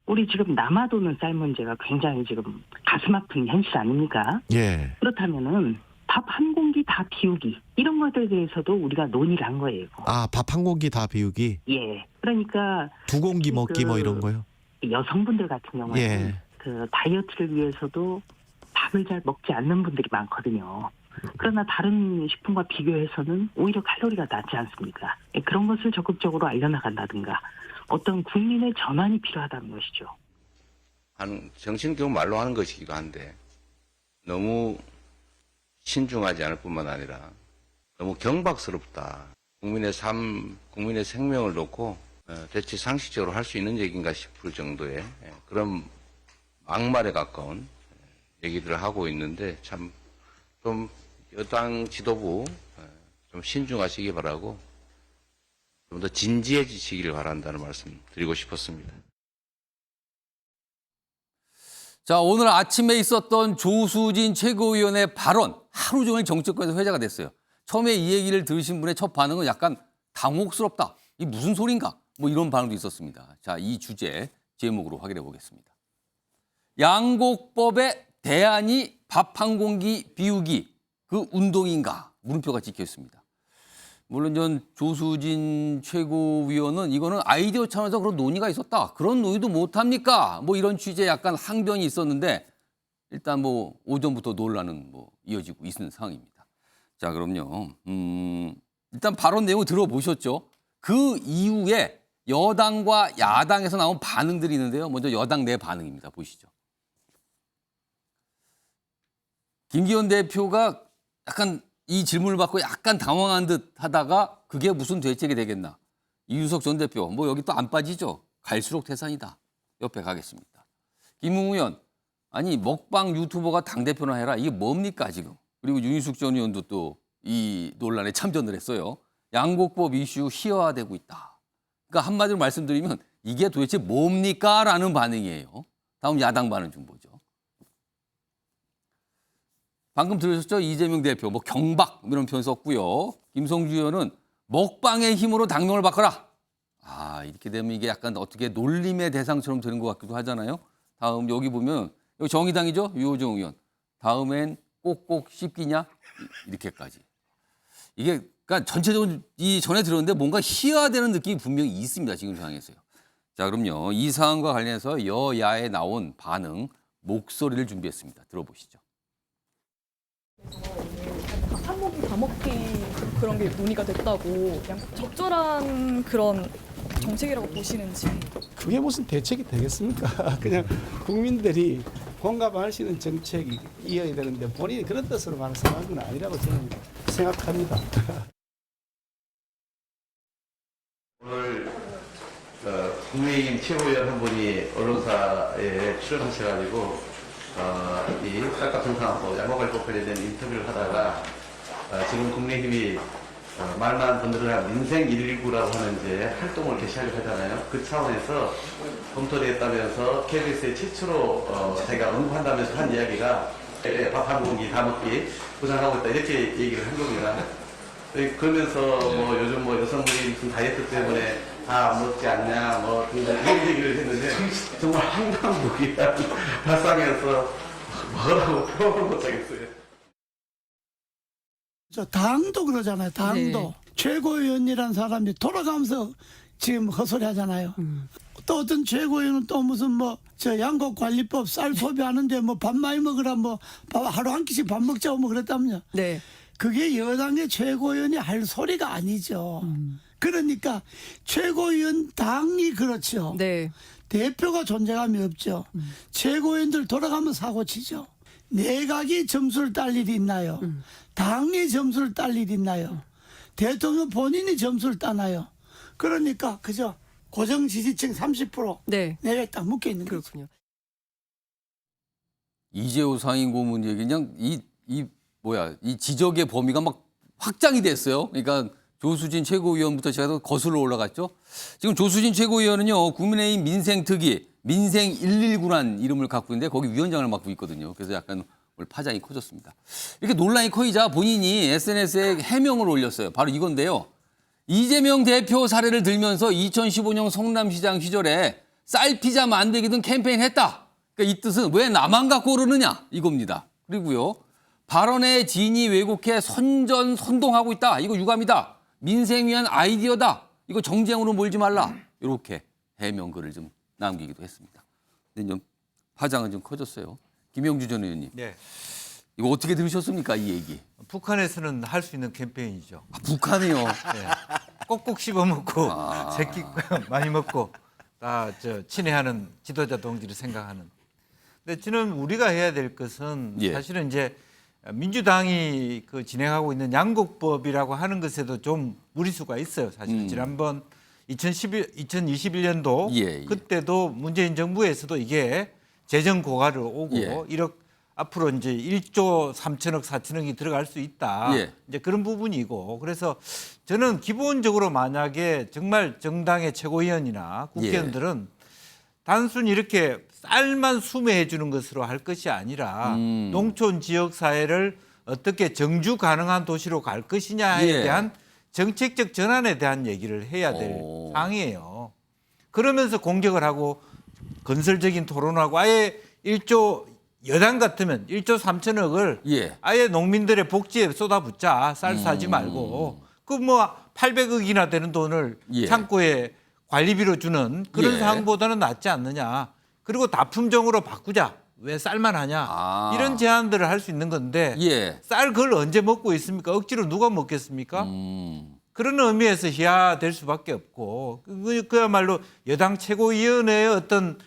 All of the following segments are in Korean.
우리 지금 남아도는 쌀 문제가 굉장히 지금 가슴 아픈 현실 아닙니까? 예. 그렇다면은 밥 한 공기 다 비우기 이런 것들에 대해서도 우리가 논의를 한 거예요. 아, 밥 한 공기 다 비우기, 예. 그러니까 두 공기 먹기 뭐 이런 거요? 여성분들 같은 경우에는 예. 그 다이어트를 위해서도 밥을 잘 먹지 않는 분들이 많거든요. 그러나 다른 식품과 비교해서는 오히려 칼로리가 낮지 않습니까? 예, 그런 것을 적극적으로 알려나간다든가 어떤 국민의 전환이 필요하다는 것이죠. 정신교육 말로 하는 것이기도 한데 너무 신중하지 않을 뿐만 아니라 너무 경박스럽다. 국민의 삶, 국민의 생명을 놓고 대체 상식적으로 할 수 있는 얘기인가 싶을 정도의 그런 막말에 가까운 얘기들을 하고 있는데 참 좀 여당 지도부 좀 신중하시기 바라고 좀 더 진지해지시기를 바란다는 말씀 드리고 싶었습니다. 자, 오늘 아침에 있었던 조수진 최고위원의 발언 하루 종일 정치권에서 회자가 됐어요. 처음에 이 얘기를 들으신 분의 첫 반응은 약간 당혹스럽다. 이 무슨 소린가? 뭐 이런 반응도 있었습니다. 자, 이 주제 제목으로 확인해 보겠습니다. 양곡법의 대안이 밥 한 공기 비우기 그 운동인가? 물음표가 찍혀 있습니다. 물론 전 조수진 최고위원은 이거는 아이디어 차원에서 그런 논의가 있었다. 그런 논의도 못합니까? 뭐 이런 취지의 약간 항변이 있었는데 일단 뭐 오전부터 논란은 뭐 이어지고 있는 상황입니다. 자, 그럼요. 일단 발언 내용 들어보셨죠? 그 이후에 여당과 야당에서 나온 반응들이 있는데요. 먼저 여당 내 반응입니다. 보시죠. 김기현 대표가 약간 이 질문을 받고 약간 당황한 듯 하다가 그게 무슨 대책이 되겠나. 이준석 전 대표 뭐 여기 또 안 빠지죠. 갈수록 태산이다. 옆에 가겠습니다. 김웅 의원 아니 먹방 유튜버가 당대표나 해라. 이게 뭡니까 지금. 그리고 윤희숙 전 의원도 또 이 논란에 참전을 했어요. 양곡법 이슈 희화화되고 있다. 그러니까 한마디로 말씀드리면 이게 도대체 뭡니까? 라는 반응이에요. 다음 야당 반응 좀 보죠. 방금 들으셨죠? 이재명 대표 뭐 경박 이런 표현 썼고요. 김성주 의원은 먹방의 힘으로 당론을 바꿔라. 아, 이렇게 되면 이게 약간 어떻게 놀림의 대상처럼 되는 것 같기도 하잖아요. 다음 여기 보면 여기 정의당이죠? 유호정 의원. 다음엔 꼭꼭 씹기냐? 이렇게까지. 이게 그러니까 전체적으로 이 전에 들었는데 뭔가 희화되는 느낌이 분명히 있습니다. 지금 상황에서요. 자, 그럼요. 이 사안과 관련해서 여야에 나온 반응 목소리를 준비했습니다. 들어보시죠. 밥 한 공기 다 먹기 그런 게 논의가 됐다고 그냥 적절한 그런 정책이라고 보시는지. 그게 무슨 대책이 되겠습니까? 그냥 국민들이 공감할 수 있는 정책이 이어야 되는데 본인이 그런 뜻으로 말씀한 건 아니라고 저는 생각합니다. 오늘 국민의힘 최고위원 한 분이 언론사에 출연하셔가지고 이 쌀값 정상하고 양곡갈법 관련된 인터뷰를 하다가 지금 국민의힘이 말만 건드려야 민생 119라고 하는 이제 활동을 개시하려고 하잖아요. 그 차원에서 검토됐다면서 KBS에 최초로 자기가 언급한다면서 한 이야기가 밥 한 공기 다 먹기 보장하고 있다 이렇게 얘기를 한 겁니다. 그러면서 뭐 요즘 뭐 여성들이 무슨 다이어트 때문에 다 안 먹지 않냐 뭐 이런 얘기를 했는데 정말 황당무계한 발상이어서 뭐라고 표현을 못하겠어요. 저 당도 그러잖아요. 당도. 네. 최고위원이라는 사람이 돌아가면서 지금 헛소리 하잖아요. 또 어떤 최고위원은 또 무슨 뭐 저 양곡관리법 쌀 소비하는데 뭐 밥 많이 먹으라 뭐 밥 하루 한 끼씩 밥 먹자고 뭐 그랬다면요. 네. 그게 여당의 최고위원이 할 소리가 아니죠. 그러니까 최고위원 당이 그렇죠. 네. 대표가 존재감이 없죠. 최고위원들 돌아가면 사고치죠. 내각이 점수를 딸 일이 있나요? 당이 점수를 딸 일이 있나요? 대통령 본인이 점수를 따나요? 그러니까 그죠? 고정 지지층 30% 네. 내각이 딱 묶여 있는 거죠. 그렇군요. 이재호 상임고문 얘기 그냥 이 지적의 범위가 막 확장이 됐어요. 그러니까 조수진 최고위원부터 제가 더 거슬러 올라갔죠. 지금 조수진 최고위원은요. 국민의힘 민생특위 민생 119란 이름을 갖고 있는데 거기 위원장을 맡고 있거든요. 그래서 약간 오늘 파장이 커졌습니다. 이렇게 논란이 커지자 본인이 SNS에 해명을 올렸어요. 바로 이건데요. 이재명 대표 사례를 들면서 2015년 성남시장 시절에 쌀 피자 만들기 등 캠페인 했다. 그러니까 이 뜻은 왜 나만 갖고 오르느냐 이겁니다. 그리고요. 발언의 진위 왜곡해 선동하고 있다. 이거 유감이다. 민생 위한 아이디어다. 이거 정쟁으로 몰지 말라. 이렇게 해명글을 좀 남기기도 했습니다. 근데 좀 파장은 좀 커졌어요. 김영주 전 의원님. 네. 이거 어떻게 들으셨습니까? 이 얘기. 북한에서는 할 수 있는 캠페인이죠. 아, 북한이요. 네. 꼭꼭 씹어 먹고 아. 새끼 많이 먹고 다 친애하는 지도자 동지를 생각하는. 근데 저는 우리가 해야 될 것은 예. 사실은 이제 민주당이 그 진행하고 있는 양곡법이라고 하는 것에도 좀 무리수가 있어요. 사실 지난번 2021년도 예, 예. 그때도 문재인 정부에서도 이게 재정 고갈을 오고 예. 1억 앞으로 이제 1조 3천억 4천억이 들어갈 수 있다. 예. 이제 그런 부분이고 그래서 저는 기본적으로 만약에 정말 정당의 최고위원이나 국회의원들은 단순히 이렇게 쌀만 수매해 주는 것으로 할 것이 아니라 농촌 지역 사회를 어떻게 정주 가능한 도시로 갈 것이냐에 예. 대한 정책적 전환에 대한 얘기를 해야 될 오. 사항이에요. 그러면서 공격을 하고 건설적인 토론하고 아예 1조 여당 같으면 1조 3천억을 예. 아예 농민들의 복지에 쏟아붓자. 쌀 사지 말고. 그 뭐 800억이나 되는 돈을 예. 창고에 관리비로 주는 그런 예. 상황보다는 낫지 않느냐. 그리고 다품종으로 바꾸자. 왜 쌀만 하냐. 아. 이런 제안들을 할 수 있는 건데 예. 쌀 그걸 언제 먹고 있습니까? 억지로 누가 먹겠습니까? 음. 그런 의미에서 희화될 수밖에 없고 그야말로 여당 최고위원회의 어떤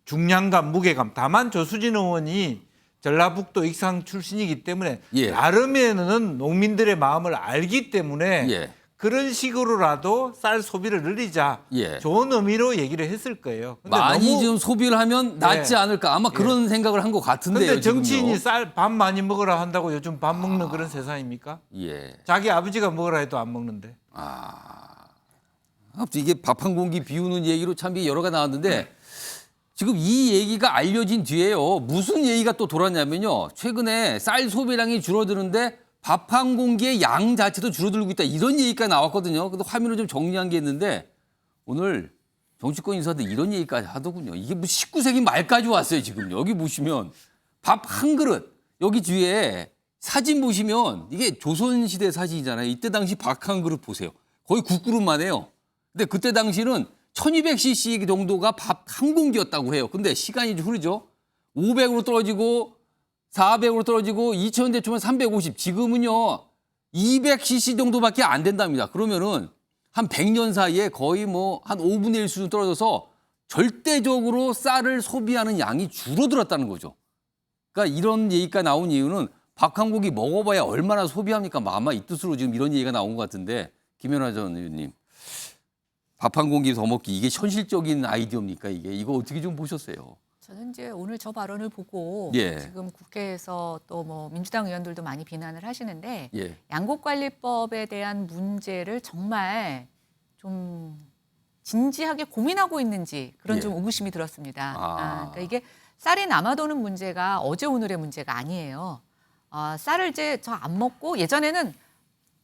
중량감, 무게감. 다만 조수진 의원이 전라북도 익산 출신이기 때문에 예. 나름에는 농민들의 마음을 알기 때문에 예. 그런 식으로라도 쌀 소비를 늘리자. 예. 좋은 의미로 얘기를 했을 거예요. 근데 많이 너무 좀 소비를 하면 낫지 네. 않을까. 아마 그런 생각을 한 것 같은데요. 근데 정치인이 지금요. 쌀 밥 많이 먹으라 한다고 요즘 밥 먹는 그런 세상입니까? 예. 자기 아버지가 먹으라 해도 안 먹는데. 아무튼 이게 밥 한 공기 비우는 얘기로 참 여러 가지 나왔는데 지금 이 얘기가 알려진 뒤에요. 무슨 얘기가 또 돌았냐면요. 최근에 쌀 소비량이 줄어드는데 밥 한 공기의 양 자체도 줄어들고 있다. 이런 얘기가 나왔거든요. 근데 화면을 좀 정리한 게 있는데 오늘 정치권 인사들 이런 얘기까지 하더군요. 이게 뭐 19세기 말까지 왔어요. 지금 여기 보시면 밥 한 그릇 여기 뒤에 사진 보시면 이게 조선시대 사진이잖아요. 이때 당시 밥 한 그릇 보세요. 거의 국그릇만 해요. 근데 그때 당시는 1200cc 정도가 밥 한 공기였다고 해요. 근데 시간이 좀 흐르죠. 500으로 떨어지고 400으로 떨어지고 2000년대 초면 350. 지금은요. 200cc 정도밖에 안 된답니다. 그러면은 한 100년 사이에 거의 뭐 한 5분의 1 수준 떨어져서 절대적으로 쌀을 소비하는 양이 줄어들었다는 거죠. 그러니까 이런 얘기가 나온 이유는 밥 한 공기 먹어봐야 얼마나 소비합니까? 아마 이 뜻으로 지금 이런 얘기가 나온 것 같은데 김연아 전 의원님. 밥 한 공기 더 먹기 이게 현실적인 아이디어입니까? 이거 어떻게 좀 보셨어요? 저는 이제 오늘 저 발언을 보고 예. 지금 국회에서 또 뭐 민주당 의원들도 많이 비난을 하시는데 예. 양곡관리법에 대한 문제를 정말 좀 진지하게 고민하고 있는지 그런 예. 좀 의구심이 들었습니다. 아. 그러니까 이게 쌀이 남아도는 문제가 어제 오늘의 문제가 아니에요. 쌀을 이제 저 안 먹고 예전에는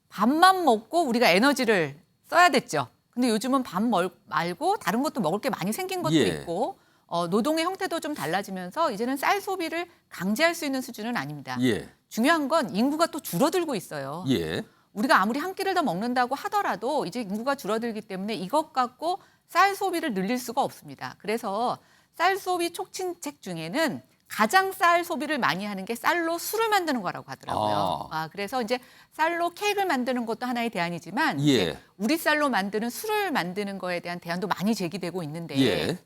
밥만 먹고 우리가 에너지를 써야 됐죠. 근데 요즘은 밥 말고 다른 것도 먹을 게 많이 생긴 것도 예. 있고 노동의 형태도 좀 달라지면서 이제는 쌀 소비를 강제할 수 있는 수준은 아닙니다. 예. 중요한 건 인구가 또 줄어들고 있어요. 예. 우리가 아무리 한 끼를 더 먹는다고 하더라도 이제 인구가 줄어들기 때문에 이것 갖고 쌀 소비를 늘릴 수가 없습니다. 그래서 쌀 소비 촉진책 중에는 가장 쌀 소비를 많이 하는 게 쌀로 술을 만드는 거라고 하더라고요. 그래서 이제 쌀로 케이크를 만드는 것도 하나의 대안이지만 예. 이제 우리 쌀로 만드는 술을 만드는 거에 대한 대안도 많이 제기되고 있는데 예.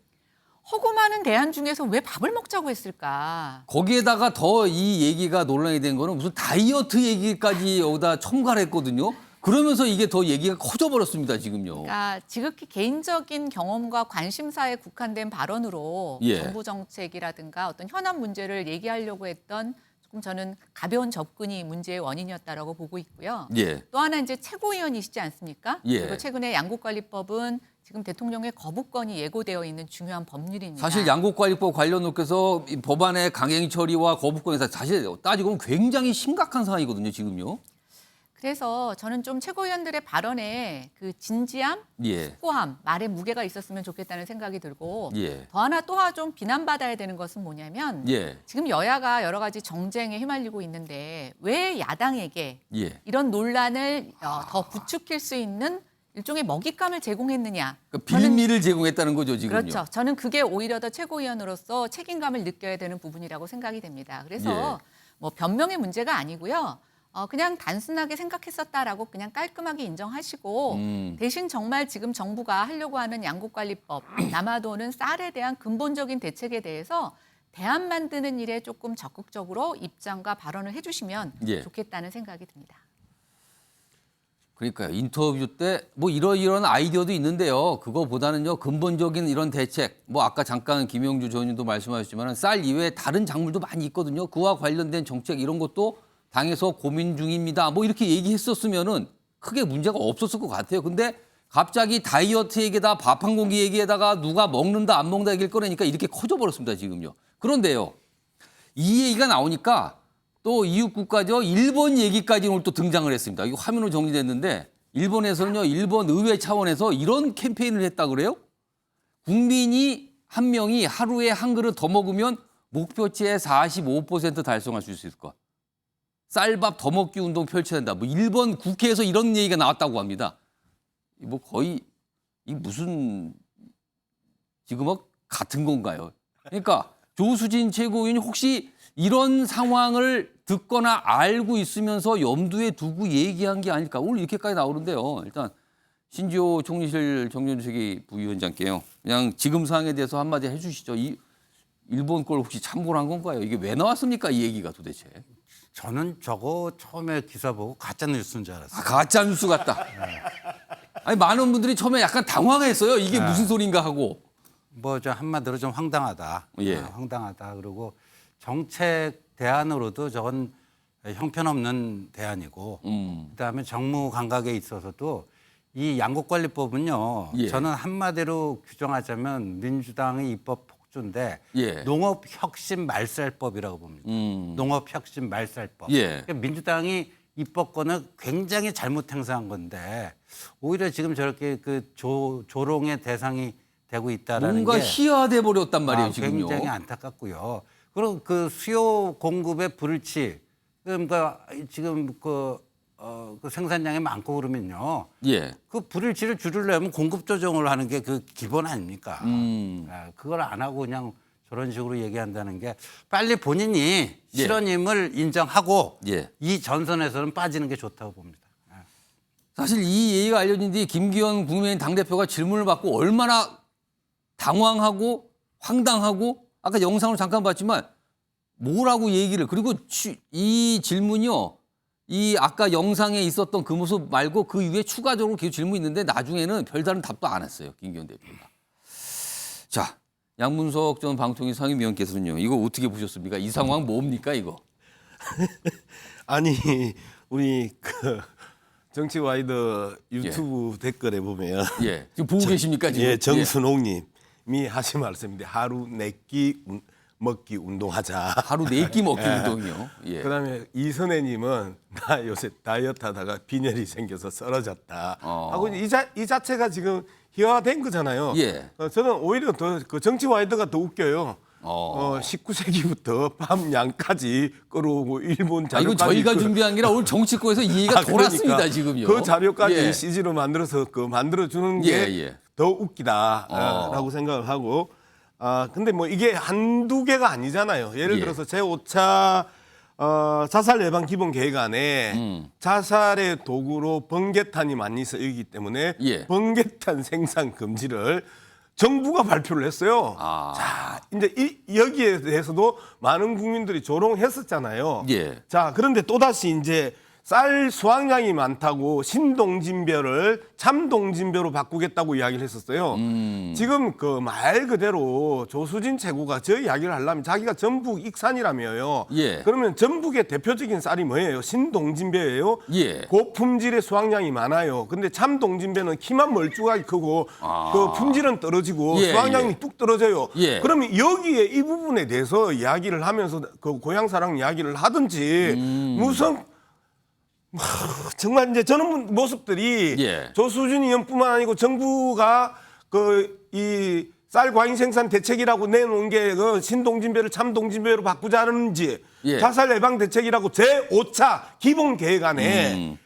허구 많은 대안 중에서 왜 밥을 먹자고 했을까? 거기에다가 더 이 얘기가 논란이 된 거는 무슨 다이어트 얘기까지 여기다 첨가를 했거든요. 그러면서 이게 더 얘기가 커져버렸습니다, 지금요. 그러니까 지극히 개인적인 경험과 관심사에 국한된 발언으로 예. 정부 정책이라든가 어떤 현안 문제를 얘기하려고 했던 조금 저는 가벼운 접근이 문제의 원인이었다라고 보고 있고요. 예. 또 하나 이제 최고위원이시지 않습니까? 예. 그리고 최근에 양곡관리법은 지금 대통령의 거부권이 예고되어 있는 중요한 법률입니다. 사실 양곡관리법 관련해서 법안의 강행 처리와 거부권에서 사실 따지고 보면 굉장히 심각한 상황이거든요, 지금요. 그래서 저는 좀 최고위원들의 발언에 그 진지함, 예. 숙고함, 말에 무게가 있었으면 좋겠다는 생각이 들고 예. 더 하나 또 좀 비난받아야 되는 것은 뭐냐면 예. 지금 여야가 여러 가지 정쟁에 휘말리고 있는데 왜 야당에게 예. 이런 논란을 더 부추길 수 있는 일종의 먹잇감을 제공했느냐. 그러니까 빌미를 제공했다는 거죠, 지금요. 그렇죠. 저는 그게 오히려 더 최고위원으로서 책임감을 느껴야 되는 부분이라고 생각이 됩니다. 그래서 뭐 변명의 문제가 아니고요. 그냥 단순하게 생각했었다라고 그냥 깔끔하게 인정하시고 대신 정말 지금 정부가 하려고 하는 양곡관리법, 남아도는 쌀에 대한 근본적인 대책에 대해서 대안 만드는 일에 조금 적극적으로 입장과 발언을 해주시면 예. 좋겠다는 생각이 듭니다. 그러니까요. 인터뷰 때 뭐 이런 아이디어도 있는데요. 그거보다는요. 근본적인 이런 대책. 뭐 아까 잠깐 김영주 전 의원도 말씀하셨지만 쌀 이외에 다른 작물도 많이 있거든요. 그와 관련된 정책 이런 것도 당에서 고민 중입니다. 뭐 이렇게 얘기했었으면은 크게 문제가 없었을 것 같아요. 근데 갑자기 다이어트 얘기에다 밥 한 공기 얘기에다가 누가 먹는다 안 먹는다 얘기를 꺼내니까 이렇게 커져 버렸습니다. 지금요. 그런데요. 이 얘기가 나오니까 또 이웃 국가죠. 일본 얘기까지 오늘 또 등장을 했습니다. 이거 화면으로 정리됐는데 일본에서는요. 일본 의회 차원에서 이런 캠페인을 했다 그래요. 국민이 한 명이 하루에 한 그릇 더 먹으면 목표치의 45% 달성할 수 있을 것. 쌀밥 더 먹기 운동 펼쳐야 된다. 뭐 일본 국회에서 이런 얘기가 나왔다고 합니다. 뭐 거의 이 무슨 지금 뭐 같은 건가요? 그러니까 조수진 최고위원이 혹시 이런 상황을 듣거나 알고 있으면서 염두에 두고 얘기한 게 아닐까. 오늘 이렇게까지 나오는데요. 일단 신지호 총리실 정전수기 부위원장께요. 그냥 지금 상황에 대해서 한마디 해주시죠. 이 일본 걸 혹시 참고를 한 건가요? 이게 왜 나왔습니까? 이 얘기가 도대체. 저는 저거 처음에 기사 보고 가짜 뉴스인 줄 알았어요. 아, 가짜 뉴스 같다. 아니 많은 분들이 처음에 약간 당황했어요. 이게 무슨 소린가 하고. 뭐 저 한마디로 좀 황당하다. 예. 황당하다. 그리고 정책 대안으로도 저건 형편없는 대안이고 그다음에 정무 감각에 있어서도 이 양곡관리법은요. 예. 저는 한마디로 규정하자면 민주당의 입법 폭주인데 예. 농업혁신 말살법이라고 봅니다. 농업혁신 말살법. 예. 그러니까 민주당이 입법권을 굉장히 잘못 행사한 건데 오히려 지금 저렇게 그 조롱의 대상이 되고 있다라는 뭔가 게 희화돼 버렸단 말이에요, 지금요. 굉장히 안타깝고요. 그리고 그 수요 공급의 불일치, 그러니까 지금 그 생산량이 많고 그러면요. 예. 그 불일치를 줄이려면 공급 조정을 하는 게 그 기본 아닙니까? 그걸 안 하고 그냥 저런 식으로 얘기한다는 게 빨리 본인이 실언임을 인정하고 예. 이 전선에서는 빠지는 게 좋다고 봅니다. 사실 이 얘기가 알려진 뒤 김기현 국민의힘 당대표가 질문을 받고 얼마나 당황하고 황당하고 아까 영상을 잠깐 봤지만 뭐라고 얘기를 그리고 이 질문이요. 이 아까 영상에 있었던 그 모습 말고 그 이후에 추가적으로 계속 질문이 있는데 나중에는 별다른 답도 안 했어요. 김기현 대표가. 자, 양문석 전 방통위 상임위원께서는요. 이거 어떻게 보셨습니까? 이 상황 뭡니까 이거? 아니 우리 그 정치와이드 유튜브 댓글에 보면 예, 지금 보고 계십니까 지금? 예, 정순옥님이 하신 말씀인데 하루 4끼 먹기 운동하자. 하루 4끼 먹기 운동이요. 예. 그다음에 이선혜님은 나 요새 다이어트 하다가 빈혈이 생겨서 쓰러졌다. 하고 이 자체가 지금 희화된 거잖아요. 예. 저는 오히려 더 그 정치와이드가 더 웃겨요. 19세기부터 밤 양까지 끌어오고 일본 자료까지. 이거 저희가 준비한 게 아니라 오늘 정치권에서 이 얘기가 돌았습니다. 그러니까 지금요. 그 자료까지 예. CG로 만들어서 만들어주는 게 더 웃기다라고 생각을 하고. 근데 뭐 이게 한두 개가 아니잖아요. 예를 들어서 제5차 자살 예방 기본 계획안에 자살의 도구로 번개탄이 많이 쓰이기 때문에 번개탄 생산 금지를 정부가 발표를 했어요. 자, 이제 여기에 대해서도 많은 국민들이 조롱했었잖아요. 자, 그런데 또다시 이제 쌀 수확량이 많다고 신동진벼를 참동진벼로 바꾸겠다고 이야기를 했었어요. 지금 그 말 그대로 조수진 최고가 저 이야기를 하려면 자기가 전북 익산이라며요. 그러면 전북의 대표적인 쌀이 뭐예요? 신동진벼예요. 고품질의 수확량이 많아요. 근데 참동진벼는 키만 멀쩡하게 크고 그 품질은 떨어지고 수확량이 뚝 떨어져요. 그러면 여기에 이 부분에 대해서 이야기를 하면서 그 고향사랑 이야기를 하든지 정말 이제 저는 모습들이 예. 조수진 의원뿐만 아니고 정부가 이 쌀 과잉 생산 대책이라고 내놓은 게 그 신동진배를 참동진배로 바꾸자는지 예. 자살 예방 대책이라고 제5차 기본 계획 안에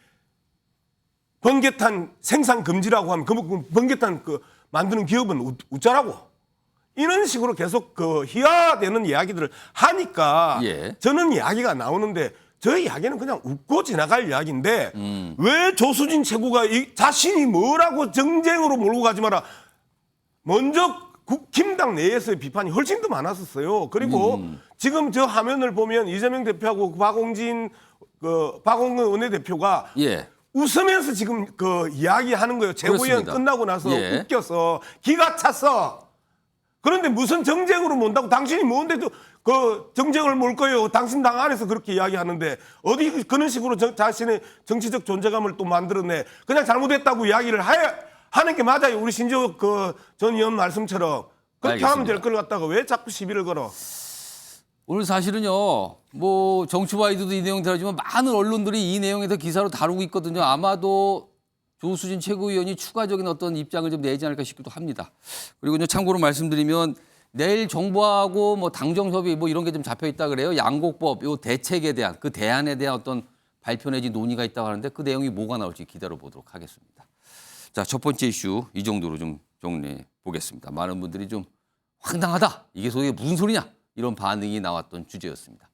번개탄 생산 금지라고 하면 그 번개탄 만드는 기업은 웃자라고 이런 식으로 계속 희화되는 이야기들을 하니까 예. 저는 이야기가 나오는데 저 이야기는 그냥 웃고 지나갈 이야기인데 왜 조수진 최고가 자신이 뭐라고 정쟁으로 몰고 가지 마라. 먼저 국힘당 내에서의 비판이 훨씬 더 많았었어요. 그리고 지금 저 화면을 보면 이재명 대표하고 박홍근 원내대표가 예. 웃으면서 지금 이야기하는 거예요. 최고위원 그렇습니다. 끝나고 나서 예. 웃겨서 기가 찼어. 그런데 무슨 정쟁으로 mon다고 당신이 뭔데도 정쟁을 몰 거예요. 당신 당 안에서 그렇게 이야기하는데 어디 그런 식으로 자신의 정치적 존재감을 또 만들어내. 그냥 잘못했다고 이야기를 하는 게 맞아요. 우리 신재욱 전 의원 말씀처럼 그렇게 하면 될 걸 갖다가 왜 자꾸 시비를 걸어? 오늘 사실은요, 뭐 정치와이드도 이 내용 다루지만 많은 언론들이 이 내용에서 기사로 다루고 있거든요. 아마도 조수진 최고위원이 추가적인 어떤 입장을 좀 내지 않을까 싶기도 합니다. 그리고 이제 참고로 말씀드리면 내일 정부하고 뭐 당정 협의 뭐 이런 게 좀 잡혀 있다 그래요. 양곡법 요 대책에 대한 그 대안에 대한 어떤 발표 내지 논의가 있다고 하는데 그 내용이 뭐가 나올지 기다려 보도록 하겠습니다. 자, 첫 번째 이슈 이 정도로 좀 정리해 보겠습니다. 많은 분들이 좀 황당하다. 이게 소위 무슨 소리냐? 이런 반응이 나왔던 주제였습니다.